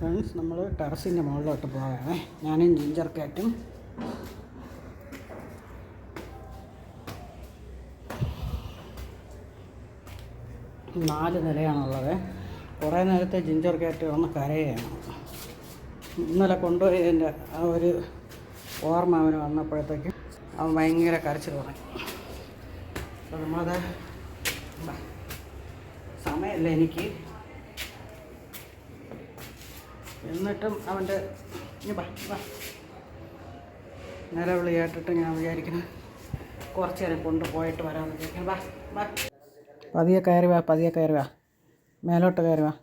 Friends, നമ്മൾ ടെറസിൻ്റെ മുകളിലോട്ട് പോവുകയാണ്. ഞാനും ജിഞ്ചർ കാറ്റും. നാല് നിലയാണുള്ളത്. കുറേ നേരത്തെ ജിഞ്ചർ കാറ്റ് വന്ന് കരയാണ്. ഇന്നലെ കൊണ്ടുപോയതിൻ്റെ ആ ഒരു ഓർമ്മ അവന് വന്നപ്പോഴത്തേക്കും അവൻ ഭയങ്കര കരച്ചിൽ തുടങ്ങി. അപ്പോൾ നമ്മളത് സമയമല്ല എനിക്ക്, എന്നിട്ടും അവൻ്റെ നിലവിളി കേട്ടിട്ട് ഞാൻ വിചാരിക്കുന്നു കുറച്ച് നേരം കൊണ്ടുപോയിട്ട് വരാമെന്ന് വിചാരിക്കുന്നു. പതിയെ കയറി വാ, മേലോട്ട് കയറി വാ.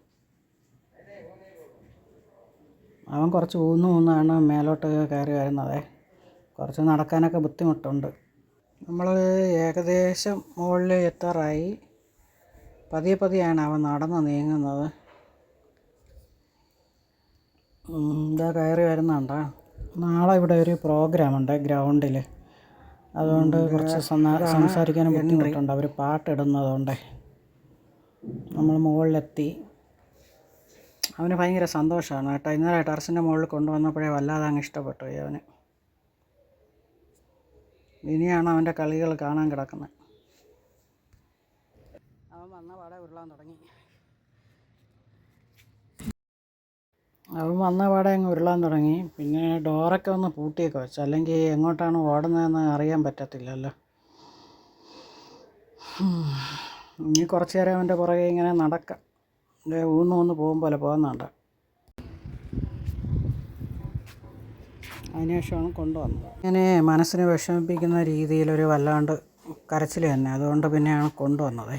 അവൻ കുറച്ച് ഊന്നാണ് മേലോട്ട് കയറി വരുന്നത്. കുറച്ച് നടക്കാനൊക്കെ ബുദ്ധിമുട്ടുണ്ട്. നമ്മൾ ഏകദേശം മുകളിൽ എത്താറായി. പതിയെയാണ് അവൻ നടന്ന് നീങ്ങുന്നത്. ഇതാ കയറി വരുന്നുണ്ടോ. നാളെ ഇവിടെ ഒരു പ്രോഗ്രാമുണ്ട് ഗ്രൗണ്ടിൽ. അതുകൊണ്ട് കുറച്ച് സംസാരിക്കാനും ബുദ്ധിമുട്ടുണ്ട്. അവർ പാട്ടിടുന്നതുകൊണ്ട് നമ്മൾ മുകളിലെത്തി. അവന് ഭയങ്കര സന്തോഷമാണ് കേട്ടോ. ഇന്നലെ ടെറസിൻ്റെ മുകളിൽ കൊണ്ടുവന്നപ്പോഴേ വല്ലാതെ അങ്ങ് ഇഷ്ടപ്പെട്ടു അവന്. ഇനിയാണ് അവൻ്റെ കളികൾ കാണാൻ കിടക്കുന്നത്. അവൻ വന്ന പാടെ ഉരുളാൻ തുടങ്ങി. അങ്ങ് ഉരുളാൻ തുടങ്ങി. പിന്നെ ഡോറൊക്കെ ഒന്ന് പൂട്ടിയൊക്കെ വെച്ചു, അല്ലെങ്കിൽ എങ്ങോട്ടാണ് ഓടുന്നതെന്ന് അറിയാൻ പറ്റത്തില്ലല്ലോ. ഇനി കുറച്ച് നേരം അവൻ്റെ പുറകെ ഇങ്ങനെ നടക്കാം. ഊന്ന് പോകും പോലെ പോകുന്നുണ്ട്. അതിനുശേഷമാണ് കൊണ്ടുവന്നത്. ഇങ്ങനെ മനസ്സിനെ വിഷമിപ്പിക്കുന്ന രീതിയിലൊരു വല്ലാണ്ട് കരച്ചിൽ തന്നെ. അതുകൊണ്ട് പിന്നെയാണ് കൊണ്ടുവന്നത്.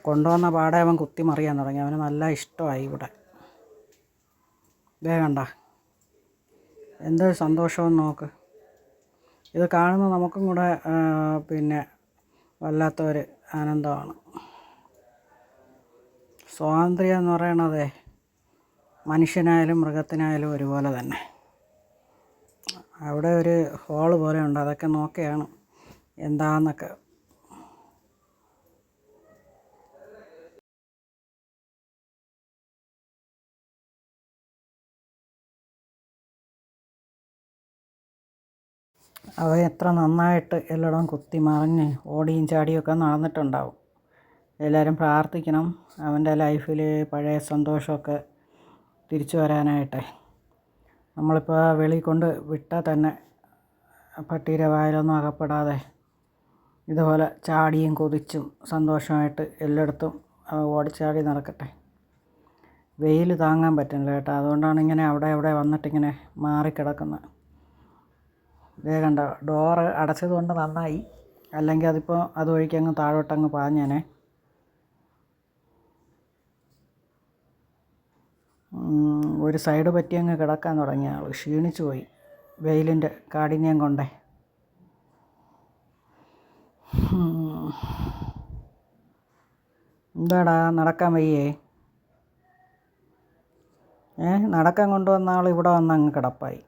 കൊണ്ടുവന്ന പാടെ അവൻ കുത്തിമറിയാൻ തുടങ്ങി. അവന് നല്ല ഇഷ്ടമായി ഇവിടെ. കണ്ട എന്തൊരു സന്തോഷമെന്ന് നോക്ക്. ഇത് കാണുന്ന നമുക്കും കൂടെ പിന്നെ വല്ലാത്തൊരു ആനന്ദമാണ്. സ്വാതന്ത്ര്യം എന്ന് പറയണത് മനുഷ്യനായാലും മൃഗത്തിനായാലും ഒരുപോലെ തന്നെ. അവിടെ ഒരു ഹോള് പോലെ ഉണ്ട്, അതൊക്കെ നോക്കിയാണ് എന്താന്നൊക്കെ. അവൻ എത്ര നന്നായിട്ട് എല്ലായിടവും കുത്തി മറിഞ്ഞ് ഓടിയും ചാടിയൊക്കെ നടന്നിട്ടുണ്ടാവും. എല്ലാവരും പ്രാർത്ഥിക്കണം അവൻ്റെ ലൈഫിൽ പഴയ സന്തോഷമൊക്കെ തിരിച്ചു വരാനായിട്ട്. നമ്മളിപ്പോൾ വെളിയിൽ കൊണ്ട് വിട്ടാൽ തന്നെ പട്ടിയുടെ വായിലൊന്നും അകപ്പെടാതെ ഇതുപോലെ ചാടിയും കൊതിച്ചും സന്തോഷമായിട്ട് എല്ലായിടത്തും ഓടിച്ചാടി നടക്കട്ടെ. വെയിൽ താങ്ങാൻ പറ്റുന്നില്ല കേട്ടോ. അതുകൊണ്ടാണ് ഇങ്ങനെ അവിടെ വന്നിട്ടിങ്ങനെ മാറിക്കിടക്കുന്നത്. ഇതേ കണ്ട, ഡോറ് അടച്ചത് കൊണ്ട് നന്നായി. അല്ലെങ്കിൽ അതിപ്പോൾ അതുവഴിക്കങ്ങ് താഴോട്ടങ്ങ് പാഞ്ഞേനെ. ഒരു സൈഡ് പറ്റി അങ്ങ് കിടക്കാൻ തുടങ്ങിയ ആൾ ക്ഷീണിച്ചു പോയി വെയിലിൻ്റെ കാഠിന്യം കൊണ്ടേ. എന്താടാ നടക്കാൻ വയ്യേ? നടക്കാൻ കൊണ്ടുവന്ന ആൾ ഇവിടെ വന്ന് അങ്ങ് കിടപ്പായി.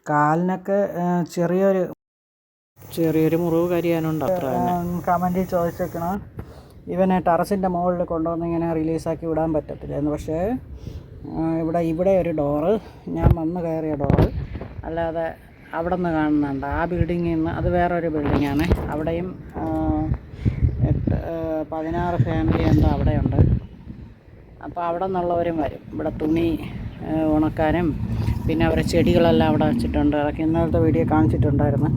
കാലിനൊക്കെ ചെറിയൊരു മുറിവ് കരിയാനുണ്ട്. അത്ര കമൻറ്റിൽ ചോദിച്ചേക്കണം ഇവനെ ടെറസിൻ്റെ മുകളിൽ കൊണ്ടുവന്ന് ഇങ്ങനെ റിലീസാക്കി വിടാൻ പറ്റത്തില്ല എന്ന്. പക്ഷേ ഇവിടെ ഒരു ഡോറ്, ഞാൻ വന്ന് കയറിയ ഡോറ്, അല്ലാതെ അവിടെ നിന്ന് കാണുന്നുണ്ട് ആ ബിൽഡിങ്ങിൽ നിന്ന്. അത് വേറൊരു ബിൽഡിങ്ങാണ്. അവിടെയും 16 ഫാമിലി എന്തോ അവിടെയുണ്ട്. അപ്പോൾ അവിടെ നിന്നുള്ളവരും വരും ഇവിടെ തുണി ഉണക്കാനും. പിന്നെ അവരെ ചെടികളെല്ലാം അവിടെ വെച്ചിട്ടുണ്ട്. അതൊക്കെ ഇന്നലത്തെ വീഡിയോ കാണിച്ചിട്ടുണ്ടായിരുന്നു.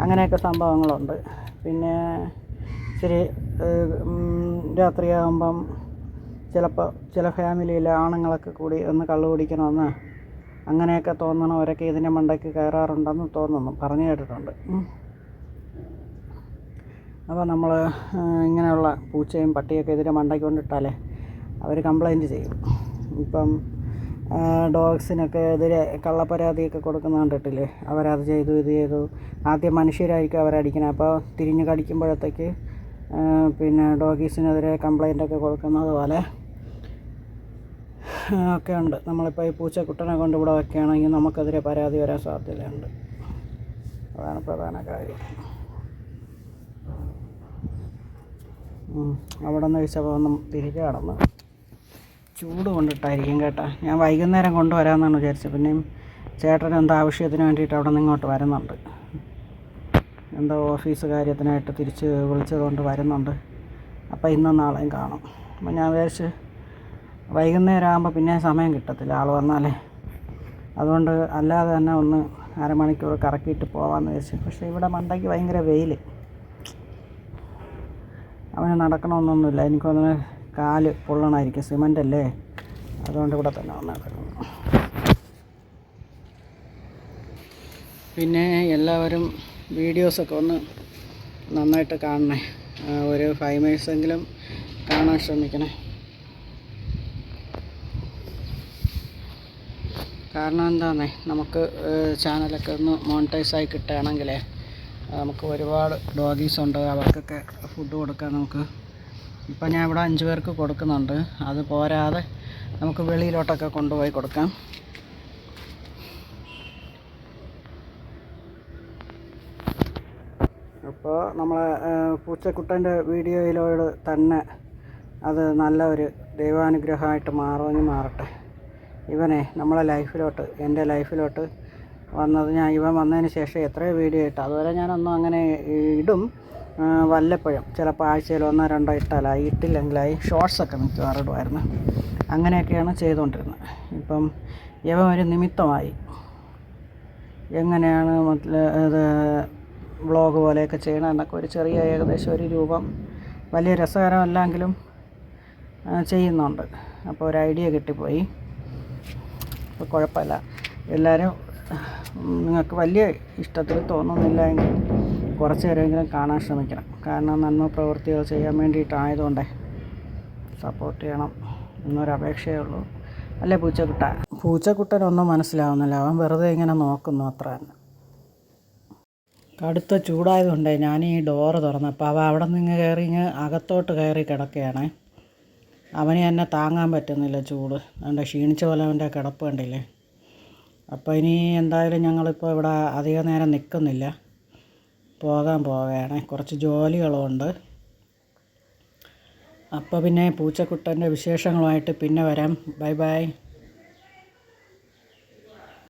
അങ്ങനെയൊക്കെ സംഭവങ്ങളുണ്ട്. പിന്നെ ഇച്ചിരി രാത്രിയാകുമ്പം ചിലപ്പോൾ ചില ഫാമിലിയിലെ ആണുങ്ങളൊക്കെ കൂടി ഒന്ന് കള്ളു കുടിക്കണമെന്ന് അങ്ങനെയൊക്കെ തോന്നണവരൊക്കെ ഇതിൻ്റെ മണ്ടയ്ക്ക് കയറാറുണ്ടെന്ന് തോന്നുന്നു, പറഞ്ഞു കേട്ടിട്ടുണ്ട്. അപ്പോൾ നമ്മൾ ഇങ്ങനെയുള്ള പൂച്ചയും പട്ടിയൊക്കെ ഇതിൻ്റെ മണ്ടയ്ക്ക് കൊണ്ടിട്ടാലേ അവർ കംപ്ലൈൻറ്റ് ചെയ്യും. ഇപ്പം ഡോഗ്സിനൊക്കെ എതിരെ കള്ളപ്പരാതിയൊക്കെ കൊടുക്കുന്ന കണ്ടിട്ടില്ലേ? അവരത് ചെയ്തു ഇത് ചെയ്തു. ആദ്യം മനുഷ്യരായിരിക്കും അവരടിക്കുന്നത്. അപ്പോൾ തിരിഞ്ഞ് കടിക്കുമ്പോഴത്തേക്ക് പിന്നെ ഡോഗീസിനെതിരെ കംപ്ലൈൻ്റൊക്കെ കൊടുക്കുന്നത് പോലെ ഒക്കെ ഉണ്ട്. നമ്മളിപ്പോൾ ഈ പൂച്ചക്കുട്ടനെ കൊണ്ട് ഇവിടെ വയ്ക്കുകയാണെങ്കിൽ നമുക്കെതിരെ പരാതി വരാൻ സാധ്യതയുണ്ട്. അതാണ് പ്രധാന കാര്യം. അവിടെ നിന്ന് കഴിച്ചപ്പോൾ ഒന്നും തിരികെ കടന്നു. ചൂട് കൊണ്ടിട്ടായിരിക്കും കേട്ടോ. ഞാൻ വൈകുന്നേരം കൊണ്ടുവരാമെന്നാണ് വിചാരിച്ചത്. പിന്നെയും ചേട്ടൻ എന്തോ ആവശ്യത്തിന് വേണ്ടിയിട്ട് അവിടെ നിന്ന് ഇങ്ങോട്ട് വരുന്നുണ്ട്. എന്തോ ഓഫീസ് കാര്യത്തിനായിട്ട് തിരിച്ച് വിളിച്ചത് കൊണ്ട് വരുന്നുണ്ട്. അപ്പോൾ ഇന്നും നാളെയും കാണും. അപ്പോൾ ഞാൻ വിചാരിച്ച് വൈകുന്നേരം ആകുമ്പോൾ പിന്നെ സമയം കിട്ടത്തില്ല ആൾ വന്നാലേ. അതുകൊണ്ട് അല്ലാതെ തന്നെ ഒന്ന് അരമണിക്കൂർ കറക്കിയിട്ട് പോകാമെന്ന് വിചാരിച്ചു. പക്ഷേ ഇവിടെ മണ്ടയ്ക്ക് ഭയങ്കര വെയിൽ. അവന് നടക്കണമെന്നൊന്നുമില്ല. എനിക്കൊന്ന് കാല് പൊള്ളണമായിരിക്കും, സിമൻ്റ് അല്ലേ. അതുകൊണ്ട് ഇവിടെ തന്നെ വന്ന് നടക്കുന്നു. പിന്നെ എല്ലാവരും വീഡിയോസൊക്കെ ഒന്ന് നന്നായിട്ട് കാണണേ. ഒരു 5 മിനിറ്റ്സെങ്കിലും കാണാൻ ശ്രമിക്കണേ. കാരണം എന്താണെന്നേ, നമുക്ക് ചാനലൊക്കെ ഒന്ന് മോണിറ്റൈസായി കിട്ടുകയാണെങ്കിലേ നമുക്ക് ഒരുപാട് ഡോഗീസുണ്ട്, അവർക്കൊക്കെ ഫുഡ് കൊടുക്കാൻ നമുക്ക്. ഇപ്പം ഞാൻ ഇവിടെ 5 പേർക്ക് കൊടുക്കുന്നുണ്ട്. അത് പോരാതെ നമുക്ക് വെളിയിലോട്ടൊക്കെ കൊണ്ടുപോയി കൊടുക്കാം. അപ്പോൾ നമ്മളെ പൂച്ചക്കുട്ടൻ്റെ വീഡിയോയിലോട് തന്നെ അത് നല്ല ഒരു ദൈവാനുഗ്രഹമായിട്ട് മാറട്ടെ. ഇവനെ നമ്മളെ ലൈഫിലോട്ട്, എൻ്റെ ലൈഫിലോട്ട് വന്നത് ഇവൻ വന്നതിന് ശേഷം എത്രയോ വീഡിയോ ഇട്ട്. അതുവരെ ഞാനൊന്നും അങ്ങനെ ഇടും, വല്ലപ്പോഴും ചിലപ്പോൾ ആഴ്ചയിൽ 1-2 ഇട്ടാലായി, ഇട്ടില്ലെങ്കിലായി. ഷോർട്സൊക്കെ മിക്കവാറും ഇടുമായിരുന്നു. അങ്ങനെയൊക്കെയാണ് ചെയ്തുകൊണ്ടിരുന്നത്. ഇപ്പം ഇവൻ ഒരു നിമിത്തമായി. എങ്ങനെയാണ് ഇത് വ്ളോഗ് പോലെയൊക്കെ ചെയ്യണമെന്നൊക്കെ ഒരു ചെറിയ ഏകദേശം ഒരു രൂപം, വലിയ രസകരമല്ലെങ്കിലും ചെയ്യുന്നുണ്ട്. അപ്പോൾ ഒരു ഐഡിയ കിട്ടിപ്പോയി. അപ്പോൾ കുഴപ്പമില്ല. എല്ലാവരും നിങ്ങൾക്ക് വലിയ ഇഷ്ടത്തിൽ തോന്നുന്നില്ല എങ്കിൽ കുറച്ച് നേരമെങ്കിലും കാണാൻ ശ്രമിക്കണം. കാരണം നന്മ പ്രവൃത്തികൾ ചെയ്യാൻ വേണ്ടിയിട്ടായതുകൊണ്ടേ സപ്പോർട്ട് ചെയ്യണം എന്നൊരപേക്ഷയേ ഉള്ളൂ. അല്ലേ പൂച്ചക്കുട്ടനൊന്നും മനസ്സിലാവുന്നില്ല. അവൻ വെറുതെ ഇങ്ങനെ നോക്കുന്നു, അത്ര തന്നെ. കടുത്ത ചൂടായതുകൊണ്ടേ ഞാൻ ഈ ഡോറ് തുറന്നപ്പോൾ അവൻ അവിടെ നിന്ന് അകത്തോട്ട് കയറി കിടക്കുകയാണ്. അവന് തന്നെ താങ്ങാൻ പറ്റുന്നില്ല ചൂട്. അതുകൊണ്ട് ക്ഷീണിച്ച പോലെ അവൻ്റെ കിടപ്പ് കണ്ടില്ലേ. അപ്പോൾ ഇനി എന്തായാലും ഞങ്ങളിപ്പോൾ ഇവിടെ അധിക നേരം നിൽക്കുന്നില്ല, പോവുകയാണ്. കുറച്ച് ജോലികളുണ്ട്. അപ്പോൾ പിന്നെ പൂച്ചക്കുട്ടൻ്റെ വിശേഷങ്ങളുമായിട്ട് പിന്നെ വരാം. Bye bye.